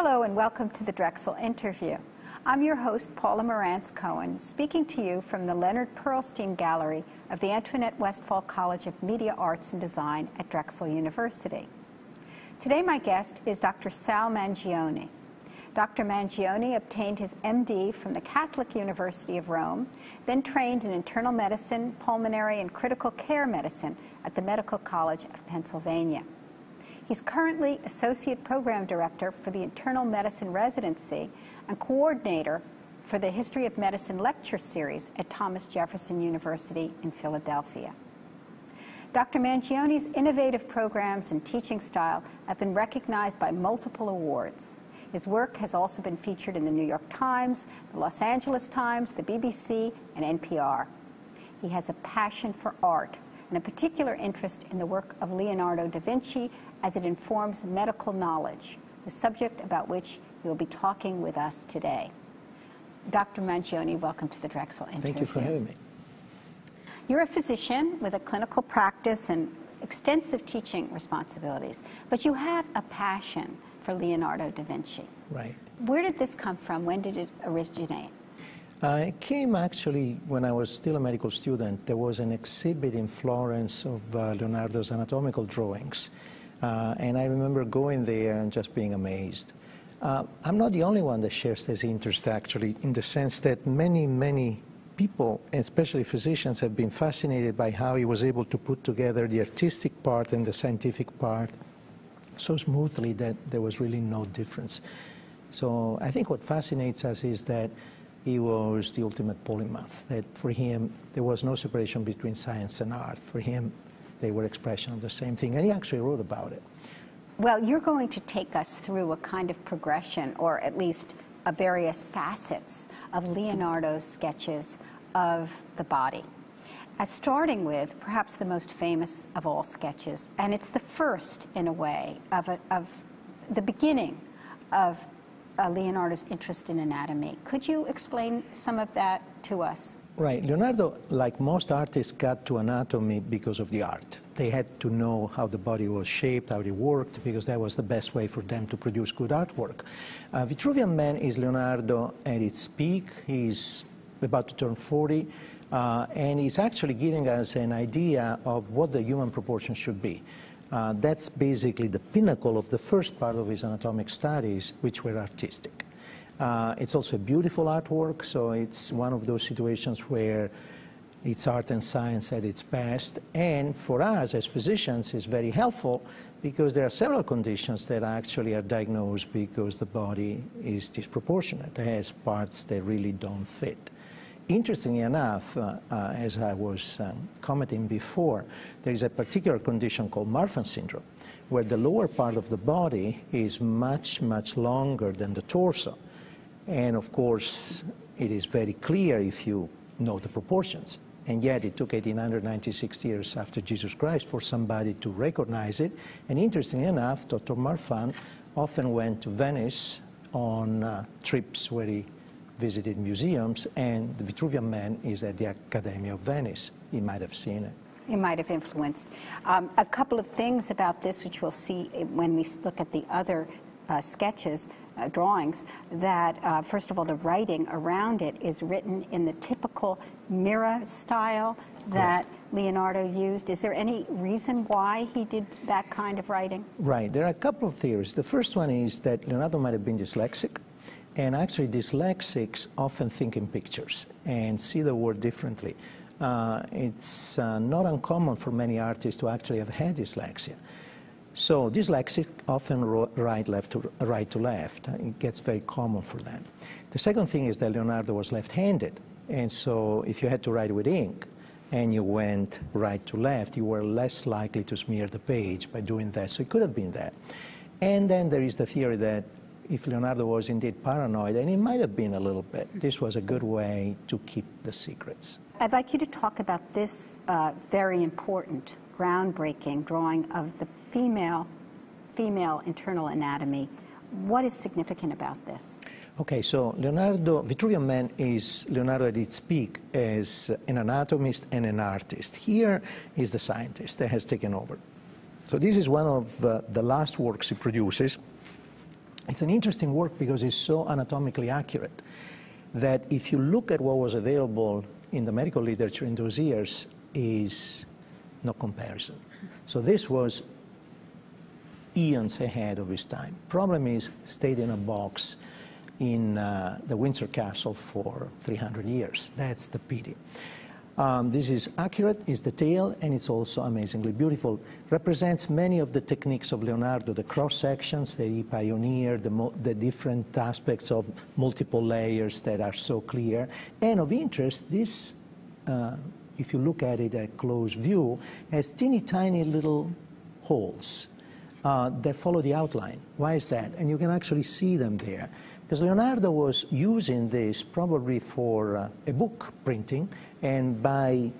Hello and welcome to the Drexel Interview. I'm your host, Paula Morantz-Cohen, speaking to you from the Leonard Pearlstein Gallery of the Antoinette Westphal College of Media Arts and Design at Drexel University. Today my guest is Dr. Sal Mangione. Dr. Mangione obtained his MD from the Catholic University of Rome, then trained in internal medicine, pulmonary, and critical care medicine at the Medical College of Pennsylvania. He's currently Associate Program Director for the Internal Medicine Residency and Coordinator for the History of Medicine Lecture Series at Thomas Jefferson University in Philadelphia. Dr. Mangione's innovative programs and teaching style have been recognized by multiple awards. His work has also been featured in the New York Times, the Los Angeles Times, the BBC, and NPR. He has a passion for art and a particular interest in the work of Leonardo da Vinci as it informs medical knowledge, the subject about which he will be talking with us today. Dr. Mangione, welcome to the Drexel Interview. Thank you for having me. You're a physician with a clinical practice and extensive teaching responsibilities, but you have a passion for Leonardo da Vinci. Right. Where did this come from? When did it originate? It came actually when I was still a medical student. There was an exhibit in Florence of Leonardo's anatomical drawings. And I remember going there and just being amazed. I'm not the only one that shares this interest, actually, in the sense that many people, especially physicians, have been fascinated by how he was able to put together the artistic part and the scientific part so smoothly that there was really no difference. So I think what fascinates us is that he was the ultimate polymath, that for him there was no separation between science and art. For him, they were expression of the same thing, and he actually wrote about it. Well, you're going to take us through a kind of progression, or at least various facets of Leonardo's sketches of the body. Starting with perhaps the most famous of all sketches, and it's the first, in a way, of the beginning of Leonardo's interest in anatomy. Could you explain some of that to us? Right. Leonardo, like most artists, got to anatomy because of the art. They had to know how the body was shaped, how it worked, because that was the best way for them to produce good artwork. Vitruvian Man is Leonardo at its peak. He's about to turn 40, and he's actually giving us an idea of what the human proportion should be. That's basically the pinnacle of the first part of his anatomic studies, which were artistic. It's also a beautiful artwork, so it's one of those situations where it's art and science at its best. And for us as physicians, it's very helpful because there are several conditions that actually are diagnosed because the body is disproportionate. It has parts that really don't fit. Interestingly enough, as I was commenting before, there is a particular condition called Marfan syndrome, where the lower part of the body is much longer than the torso. And of course, it is very clear if you know the proportions. And yet it took 1896 years after Jesus Christ for somebody to recognize it. And interestingly enough, Dr. Marfan often went to Venice on trips where he visited museums, and the Vitruvian Man is at the Academy of Venice. He might have seen it. He might have influenced. A couple of things about this, which we'll see when we look at the other sketches, drawings, that first of all, the writing around it is written in the typical mirror style that Leonardo used. Is there any reason why he did that kind of writing? Right. There are a couple of theories. The first one is that Leonardo might have been dyslexic. And actually, dyslexics often think in pictures and see the world differently. It's not uncommon for many artists to actually have had dyslexia. So dyslexics often write right to left. It gets very common for them. The second thing is that Leonardo was left-handed. And so if you had to write with ink and you went right to left, you were less likely to smear the page by doing that. So it could have been that. And then there is the theory that if Leonardo was indeed paranoid, and he might have been a little bit, this was a good way to keep the secrets. I'd like you to talk about this very important, groundbreaking drawing of the female internal anatomy. What is significant about this? Okay, so Vitruvian Man is Leonardo at its peak as an anatomist and an artist. Here is the scientist that has taken over. So this is one of the last works he produces. It's an interesting work because it's so anatomically accurate that if you look at what was available in the medical literature in those years, is no comparison. So this was eons ahead of his time. Problem is, stayed in a box in the Windsor Castle for 300 years. That's the pity. This is accurate, it's detailed, and it's also amazingly beautiful. Represents many of the techniques of Leonardo, the cross sections that he pioneered, the different aspects of multiple layers that are so clear. And of interest, this, if you look at it at close view, has teeny tiny little holes that follow the outline. Why is that? And you can actually see them there. Because Leonardo was using this probably for a book printing, and by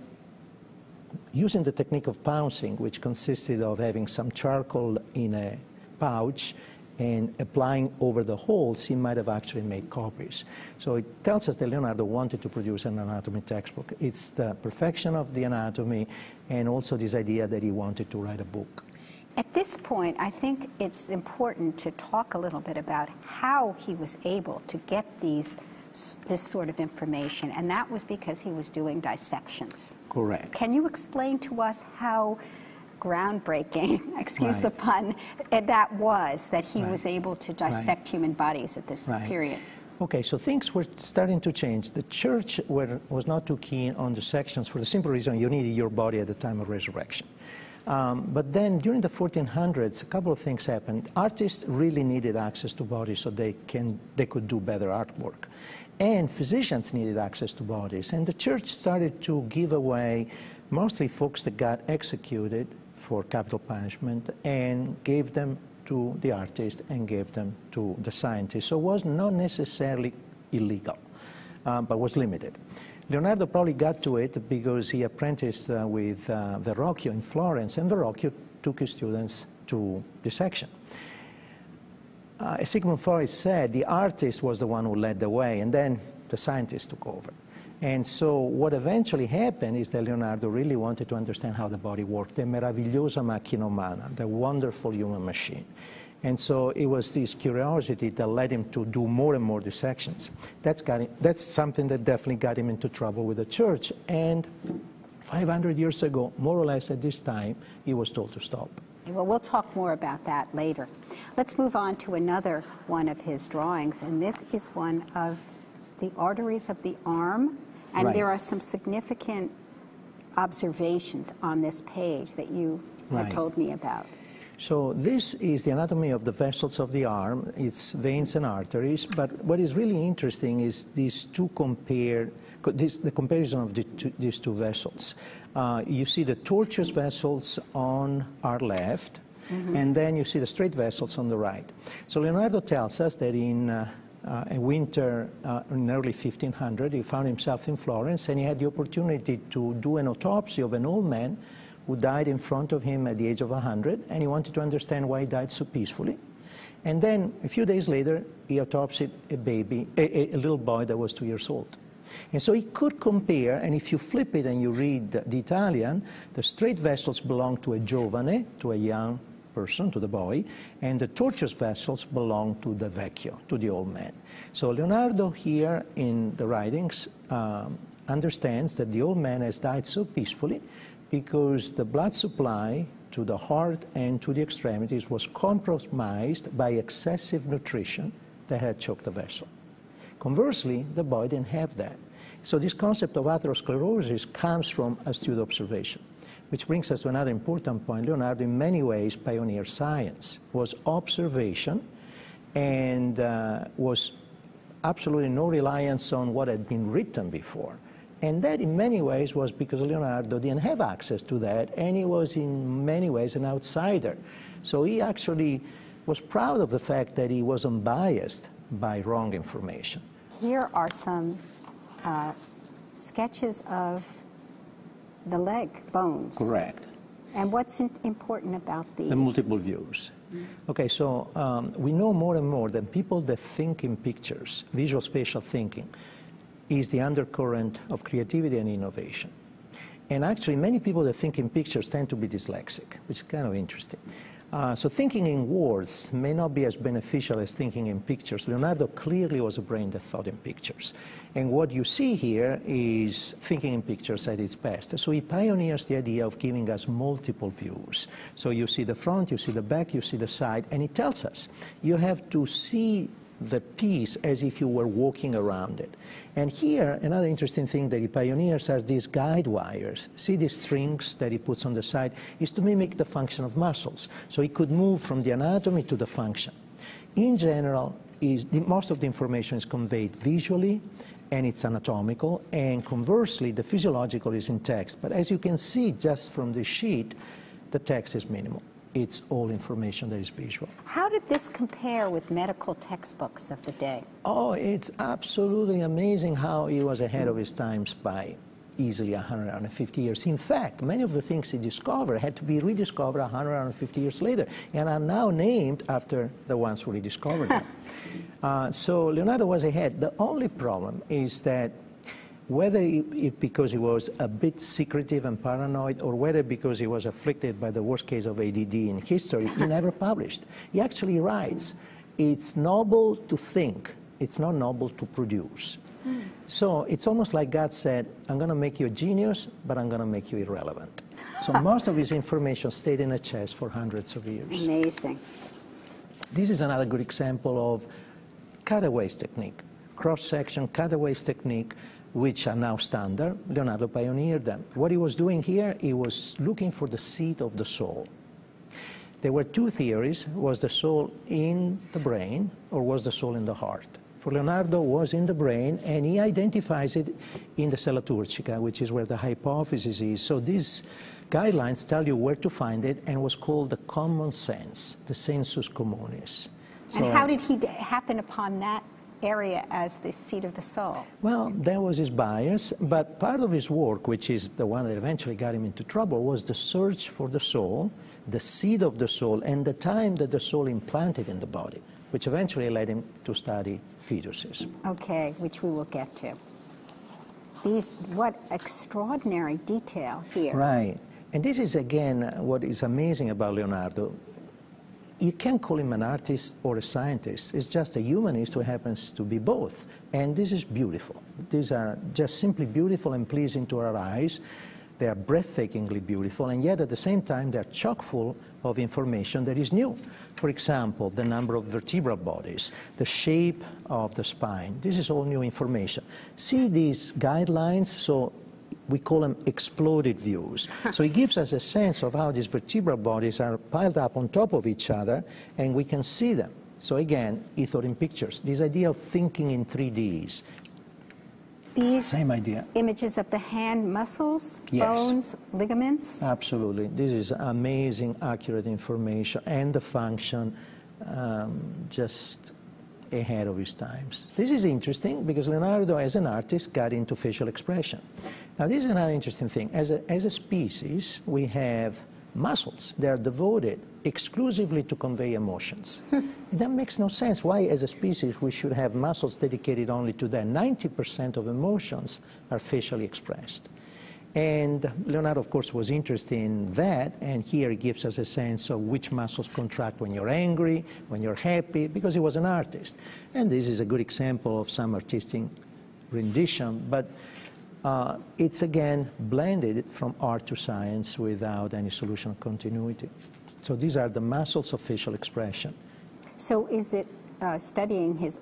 using the technique of pouncing, which consisted of having some charcoal in a pouch and applying over the holes, he might have actually made copies. So it tells us that Leonardo wanted to produce an anatomy textbook. It's the perfection of the anatomy and also this idea that he wanted to write a book. At this point, I think it's important to talk a little bit about how he was able to get this sort of information, and that was because he was doing dissections. Correct. Can you explain to us how groundbreaking, excuse the pun, that was, that he was able to dissect human bodies at this period? Okay, so things were starting to change. The church was not too keen on dissections for the simple reason you needed your body at the time of resurrection. But then during the 1400s, a couple of things happened. Artists really needed access to bodies so they could do better artwork. And physicians needed access to bodies. And the church started to give away mostly folks that got executed for capital punishment and gave them to the artist and gave them to the scientists. So it was not necessarily illegal, but was limited. Leonardo probably got to it because he apprenticed with Verrocchio in Florence, and Verrocchio took his students to dissection. As Sigmund Freud said, the artist was the one who led the way, and then the scientists took over. And so what eventually happened is that Leonardo really wanted to understand how the body worked, the meravigliosa macchina umana, the wonderful human machine. And so it was this curiosity that led him to do more and more dissections. That's something that definitely got him into trouble with the church. And 500 years ago, more or less at this time, he was told to stop. Well, we'll talk more about that later. Let's move on to another one of his drawings, and this is one of the arteries of the arm. And there are some significant observations on this page that you have told me about. So this is the anatomy of the vessels of the arm, its veins and arteries, but what is really interesting is the comparison of these two vessels. You see the tortuous vessels on our left, and then you see the straight vessels on the right. So Leonardo tells us that in a winter in early 1500, he found himself in Florence, and he had the opportunity to do an autopsy of an old man who died in front of him at the age of 100, and he wanted to understand why he died so peacefully. And then a few days later, he autopsied a little boy that was 2 years old. And so he could compare, and if you flip it and you read the Italian, the straight vessels belong to a giovane, to a young person, to the boy, and the tortuous vessels belong to the vecchio, to the old man. So Leonardo here in the writings understands that the old man has died so peacefully because the blood supply to the heart and to the extremities was compromised by excessive nutrition that had choked the vessel. Conversely, the boy didn't have that. So this concept of atherosclerosis comes from astute observation, which brings us to another important point. Leonardo, in many ways, pioneered science. Was observation and was absolutely no reliance on what had been written before. And that, in many ways, was because Leonardo didn't have access to that, and he was, in many ways, an outsider. So he actually was proud of the fact that he wasn't biased by wrong information. Here are some sketches of the leg bones. Correct. And what's important about these? The multiple views. Okay, so we know more and more that people that think in pictures, visual spatial thinking, is the undercurrent of creativity and innovation. And actually, many people that think in pictures tend to be dyslexic, which is kind of interesting. So thinking in words may not be as beneficial as thinking in pictures. Leonardo clearly was a brain that thought in pictures. And what you see here is thinking in pictures at its best. So he pioneers the idea of giving us multiple views. So you see the front, you see the back, you see the side, and he tells us you have to see the piece as if you were walking around it. And here, another interesting thing that he pioneers are these guide wires. See these strings that he puts on the side? Is to mimic the function of muscles. So he could move from the anatomy to the function. In general, most of the information is conveyed visually, and it's anatomical, and conversely, the physiological is in text. But as you can see just from the sheet, the text is minimal. It's all information that is visual. How did this compare with medical textbooks of the day? Oh, it's absolutely amazing how he was ahead of his times by easily 150 years. In fact, many of the things he discovered had to be rediscovered 150 years later and are now named after the ones who rediscovered them. So Leonardo was ahead. The only problem is that whether because he was a bit secretive and paranoid, or whether because he was afflicted by the worst case of ADD in history, he never published. He actually writes, it's noble to think, it's not noble to produce. So it's almost like God said, I'm going to make you a genius, but I'm going to make you irrelevant. So most of his information stayed in a chest for hundreds of years. Amazing. This is another good example of cutaways technique, cross-section cutaways technique, which are now standard. Leonardo pioneered them. What he was doing here, he was looking for the seat of the soul. There were two theories. Was the soul in the brain, or was the soul in the heart? For Leonardo, it was in the brain, and he identifies it in the sella turcica, which is where the hypophysis is. So these guidelines tell you where to find it, and was called the common sense, the sensus communis. And how did he happen upon that area as the seat of the soul? Well, that was his bias, but part of his work, which is the one that eventually got him into trouble, was the search for the soul, the seed of the soul, and the time that the soul implanted in the body, which eventually led him to study fetuses. Okay, which we will get to. What extraordinary detail here. Right. And this is, again, what is amazing about Leonardo. You can't call him an artist or a scientist. It's just a humanist who happens to be both. And this is beautiful. These are just simply beautiful and pleasing to our eyes. They are breathtakingly beautiful, and yet at the same time, they're chock full of information that is new. For example, the number of vertebral bodies, the shape of the spine. This is all new information. See these guidelines? So we call them exploded views. So it gives us a sense of how these vertebral bodies are piled up on top of each other, and we can see them. So again, he thought in pictures. This idea of thinking in 3Ds. These same idea. Images of the hand muscles, Yes. bones, ligaments? Absolutely. This is amazing, accurate information, and the function just ahead of his times. This is interesting because Leonardo, as an artist, got into facial expression. Now, this is another interesting thing. As a species, we have muscles. They are devoted exclusively to convey emotions. That makes no sense. Why, as a species, we should have muscles dedicated only to that? 90% of emotions are facially expressed. And Leonardo, of course, was interested in that, and here he gives us a sense of which muscles contract when you're angry, when you're happy, because he was an artist. And this is a good example of some artistic rendition, but it's again blended from art to science without any solution of continuity. So these are the muscles of facial expression. So is it studying his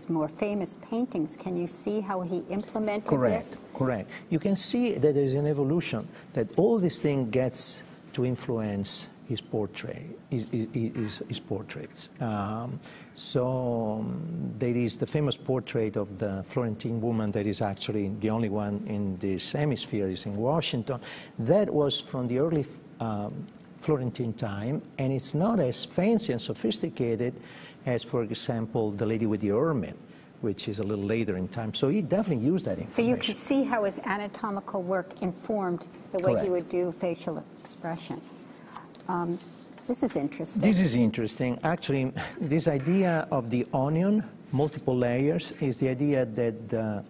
more famous paintings, can you see how he implemented this? Correct. You can see that there is an evolution, that all this thing gets to influence his portrait, his portraits. So there is the famous portrait of the Florentine woman that is actually the only one in this hemisphere, is in Washington. That was from the early Florentine time, and it's not as fancy and sophisticated as, for example, the lady with the ermine, which is a little later in time. So he definitely used that information. So you can see how his anatomical work informed the way Correct. he would do facial expression. This is interesting. This is interesting. Actually, this idea of the onion, multiple layers, is the idea that the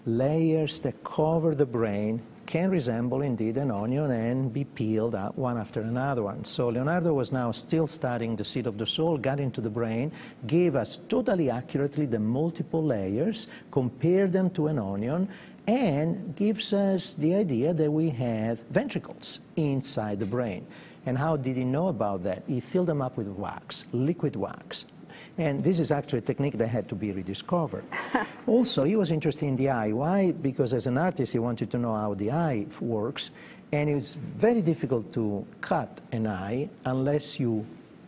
layers that cover the brain can resemble indeed an onion and be peeled one after another one. So Leonardo was now still studying the seat of the soul, got into the brain, gave us totally accurately the multiple layers, compared them to an onion, and gives us the idea that we have ventricles inside the brain. And how did he know about that? He filled them up with wax, liquid wax. And this is actually a technique that had to be rediscovered. Also, he was interested in the eye. Why? Because as an artist, he wanted to know how the eye works. And it's very difficult to cut an eye unless you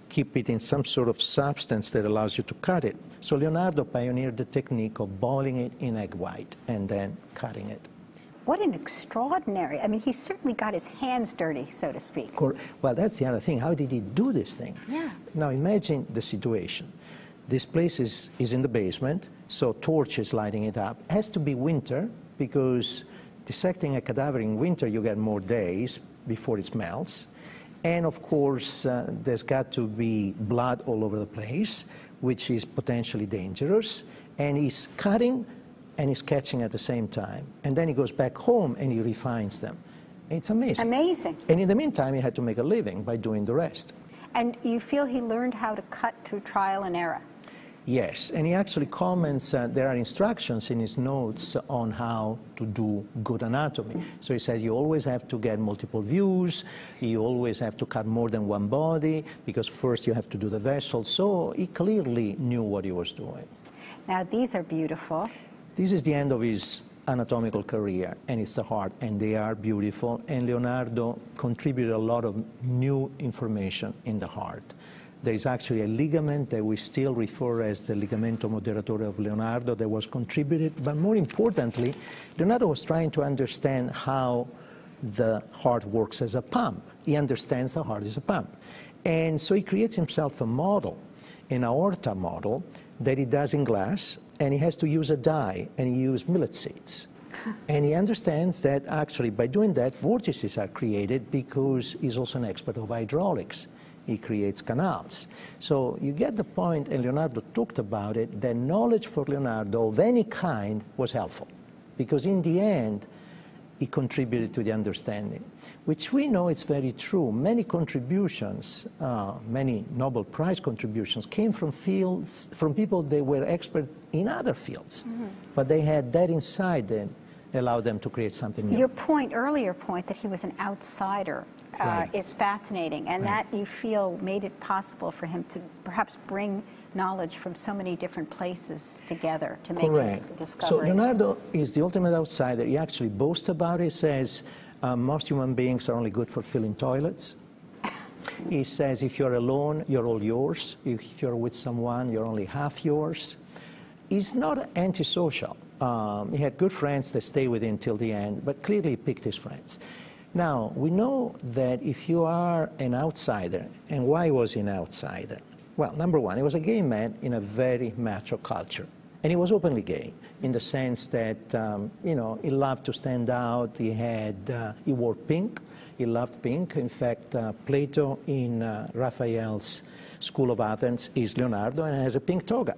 keep it in some sort of substance that allows you to cut it. So Leonardo pioneered the technique of boiling it in egg white and then cutting it. What an extraordinary, I mean, he certainly got his hands dirty, so to speak. Well, that's the other thing. How did he do this thing? Yeah. Now imagine the situation. This place is in the basement, so torches lighting it up. It has to be winter, because dissecting a cadaver in winter, you get more days before it melts. And of course, there's got to be blood all over the place, which is potentially dangerous. And he's cutting and he's catching at the same time. And then he goes back home and he refines them. It's amazing. Amazing. And in the meantime, he had to make a living by doing the rest. And you feel he learned how to cut through trial and error? Yes, and he actually comments, there are instructions in his notes on how to do good anatomy. So he says you always have to get multiple views, you always have to cut more than one body, because first you have to do the vessel. So he clearly knew what he was doing. Now these are beautiful. This is the end of his anatomical career, and it's the heart, and they are beautiful. And Leonardo contributed a lot of new information in the heart. There is actually a ligament that we still refer as the ligamento moderatore of Leonardo that was contributed, but more importantly, Leonardo was trying to understand how the heart works as a pump. He understands the heart is a pump. And so he creates himself a model, an aorta model, that he does in glass, and he has to use a dye, and he used millet seeds. And he understands that actually by doing that, vortices are created, because he's also an expert of hydraulics. He creates canals. So you get the point, and Leonardo talked about it, that knowledge for Leonardo of any kind was helpful, because in the end, he contributed to the understanding, which we know it's very true. Many contributions, many Nobel Prize contributions came from fields, from people that were expert in other fields, but they had that inside them allowed them to create something new. Your earlier point that he was an outsider is fascinating, and that you feel made it possible for him to perhaps bring knowledge from so many different places together to make his discoveries. So Leonardo is the ultimate outsider. He actually boasts about it. He says most human beings are only good for filling toilets. He says if you're alone, you're all yours. If you're with someone, you're only half yours. He's not antisocial. He had good friends that stayed with him till the end, but clearly he picked his friends. Now, we know that if you are an outsider, and why was he an outsider? Well, number one, he was a gay man in a very macho culture. And he was openly gay, in the sense that, you know, he loved to stand out. He wore pink. He loved pink. In fact, Plato in Raphael's School of Athens is Leonardo and has a pink toga.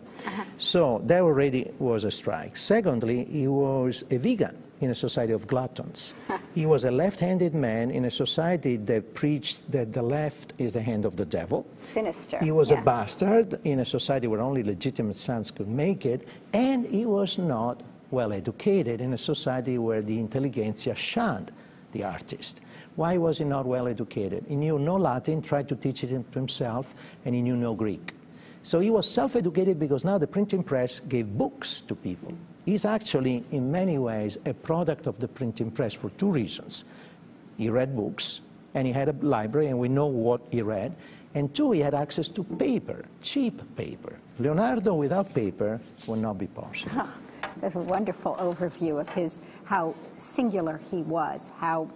So that already was a strike. Secondly, he was a vegan in a society of gluttons. He was a left-handed man in a society that preached that the left is the hand of the devil. Sinister. He was a bastard in a society where only legitimate sons could make it, and he was not well educated in a society where the intelligentsia shunned the artist. Why was he not well educated? He knew no Latin, tried to teach it to himself, and he knew no Greek. So he was self-educated because now the printing press gave books to people. He's actually, in many ways, a product of the printing press for two reasons. He read books, and he had a library, and we know what he read. And two, he had access to paper, cheap paper. Leonardo without paper would not be possible. There's a wonderful overview of how singular he was, how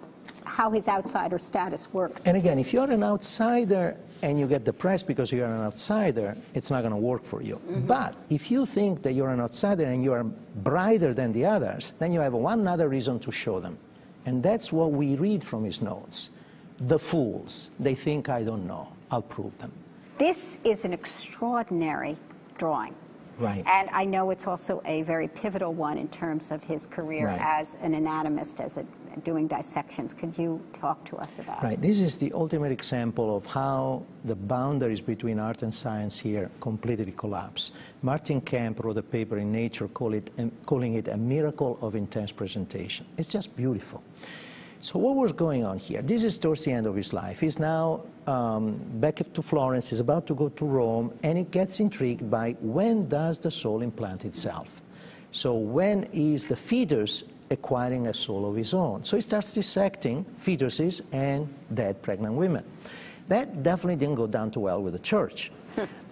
his outsider status worked. And again, if you're an outsider and you get the press because you're an outsider, it's not going to work for you. But if you think that you're an outsider and you are brighter than the others, then you have one other reason to show them. And that's what we read from his notes. The fools, they think I don't know. I'll prove them. This is an extraordinary drawing. Right. And I know it's also a very pivotal one in terms of his career Right. as an anatomist, doing dissections. Could you talk to us about it? Right. This is the ultimate example of how the boundaries between art and science here completely collapse. Martin Kemp wrote a paper in Nature calling it a miracle of intense presentation. It's just beautiful. So what was going on here? This is towards the end of his life. He's now back to Florence. He's about to go to Rome, and he gets intrigued by when does the soul implant itself? So when is the fetus acquiring a soul of his own? So he starts dissecting fetuses and dead pregnant women. That definitely didn't go down too well with the church.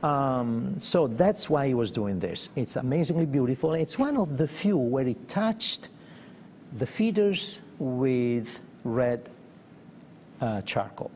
So that's why he was doing this. It's amazingly beautiful. It's one of the few where he touched the fetus with red charcoal.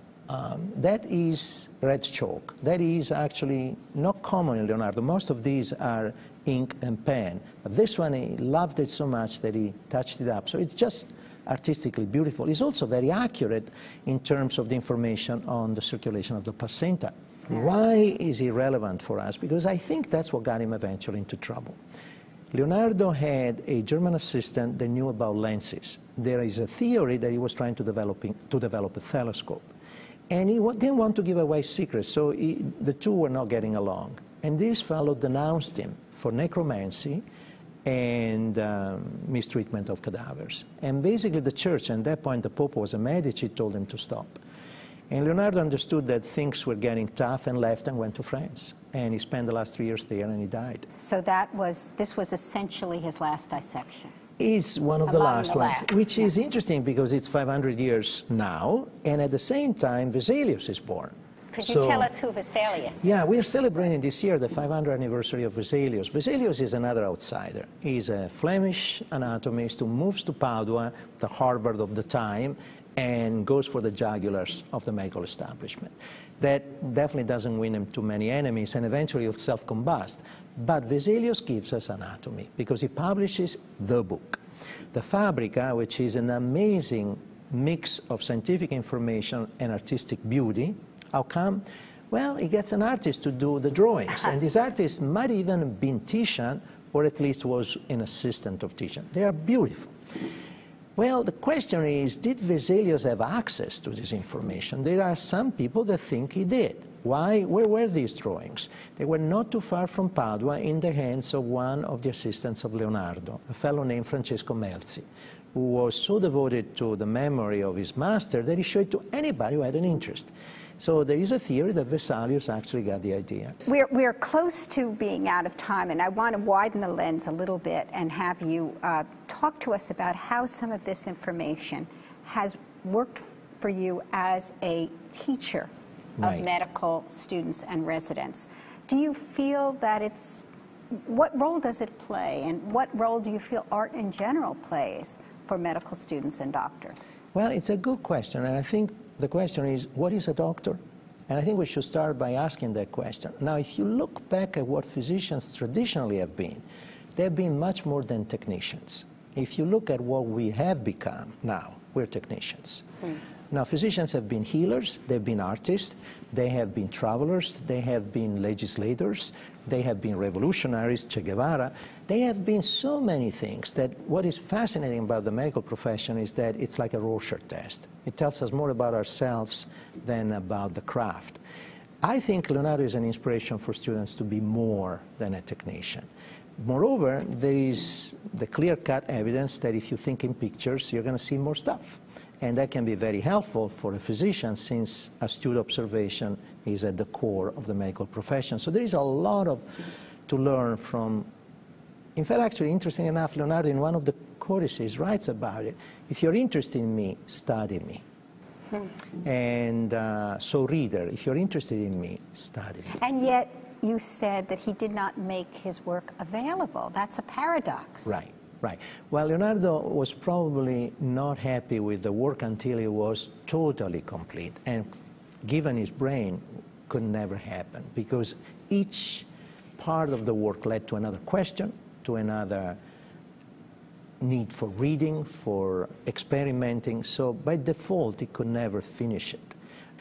That is red chalk. That is actually not common in Leonardo. Most of these are ink and pen. But this one, he loved it so much that he touched it up. So it's just artistically beautiful. It's also very accurate in terms of the information on the circulation of the placenta. Why is he relevant for us? Because I think that's what got him eventually into trouble. Leonardo had a German assistant that knew about lenses. There is a theory that he was trying to develop a telescope. And he didn't want to give away secrets, so the two were not getting along. And this fellow denounced him for necromancy and mistreatment of cadavers. And basically the church, and at that point the Pope was a Medici, told him to stop. And Leonardo understood that things were getting tough and left and went to France. And he spent the last 3 years there and he died. So this was essentially his last dissection. Is one of the last ones, which is interesting because it's 500 years now, and at the same time Vesalius is born. Could you tell us who Vesalius is? Yeah, we are celebrating this year the 500th anniversary of Vesalius. Vesalius is another outsider. He's a Flemish anatomist who moves to Padua, the Harvard of the time, and goes for the jugulars of the medical establishment. That definitely doesn't win him too many enemies, and eventually he'll self-combust. But Vesalius gives us anatomy because he publishes the book. The Fabrica, which is an amazing mix of scientific information and artistic beauty. How come? Well, he gets an artist to do the drawings, and this artist might even have been Titian, or at least was an assistant of Titian. They are beautiful. Well, the question is, did Vesalius have access to this information? There are some people that think he did. Why? Where were these drawings? They were not too far from Padua in the hands of one of the assistants of Leonardo, a fellow named Francesco Melzi, who was so devoted to the memory of his master that he showed it to anybody who had an interest. So there is a theory that Vesalius actually got the idea. We're close to being out of time, and I want to widen the lens a little bit and have you talk to us about how some of this information has worked for you as a teacher of medical students and residents. Do you feel that what role does it play, and what role do you feel art in general plays for medical students and doctors? Well, it's a good question, and I think the question is, what is a doctor? And I think we should start by asking that question. Now, if you look back at what physicians traditionally have been, they've been much more than technicians. If you look at what we have become now, we're technicians. Now, physicians have been healers, they've been artists, they have been travelers, they have been legislators, they have been revolutionaries, Che Guevara. They have been so many things that what is fascinating about the medical profession is that it's like a Rorschach test. It tells us more about ourselves than about the craft. I think Leonardo is an inspiration for students to be more than a technician. Moreover, there is the clear-cut evidence that if you think in pictures, you're going to see more stuff. And that can be very helpful for a physician since astute observation is at the core of the medical profession. So there is a lot to learn from. In fact, actually, interesting enough, Leonardo in one of the codices writes about it. If you're interested in me, study me. And so reader, if you're interested in me, study me. And yet you said that he did not make his work available. That's a paradox. Right. Right. Well, Leonardo was probably not happy with the work until it was totally complete. And given his brain, could never happen because each part of the work led to another question, to another need for reading, for experimenting. So by default, he could never finish it.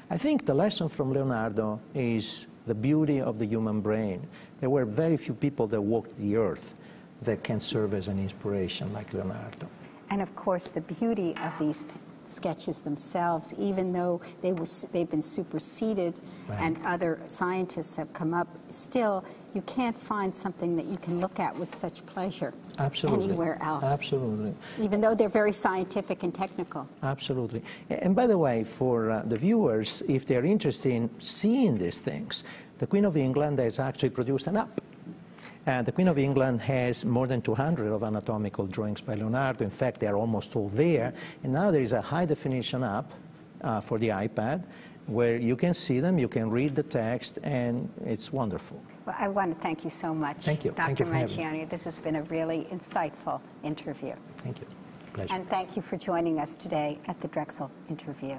I think the lesson from Leonardo is the beauty of the human brain. There were very few people that walked the earth that can serve as an inspiration like Leonardo. And of course, the beauty of these sketches themselves, even though they've been superseded and other scientists have come up, still you can't find something that you can look at with such pleasure anywhere else. Absolutely. Even though they're very scientific and technical. Absolutely. And by the way, for the viewers, if they're interested in seeing these things, the Queen of England has actually produced an app. The Queen of England has more than 200 of anatomical drawings by Leonardo. In fact, they're almost all there. And now there is a high-definition app for the iPad where you can see them, you can read the text, and it's wonderful. Well, I want to thank you so much, Thank you. Dr. Thank you for having me. Mancioni. This has been a really insightful interview. Thank you. Pleasure. And thank you for joining us today at the Drexel interview.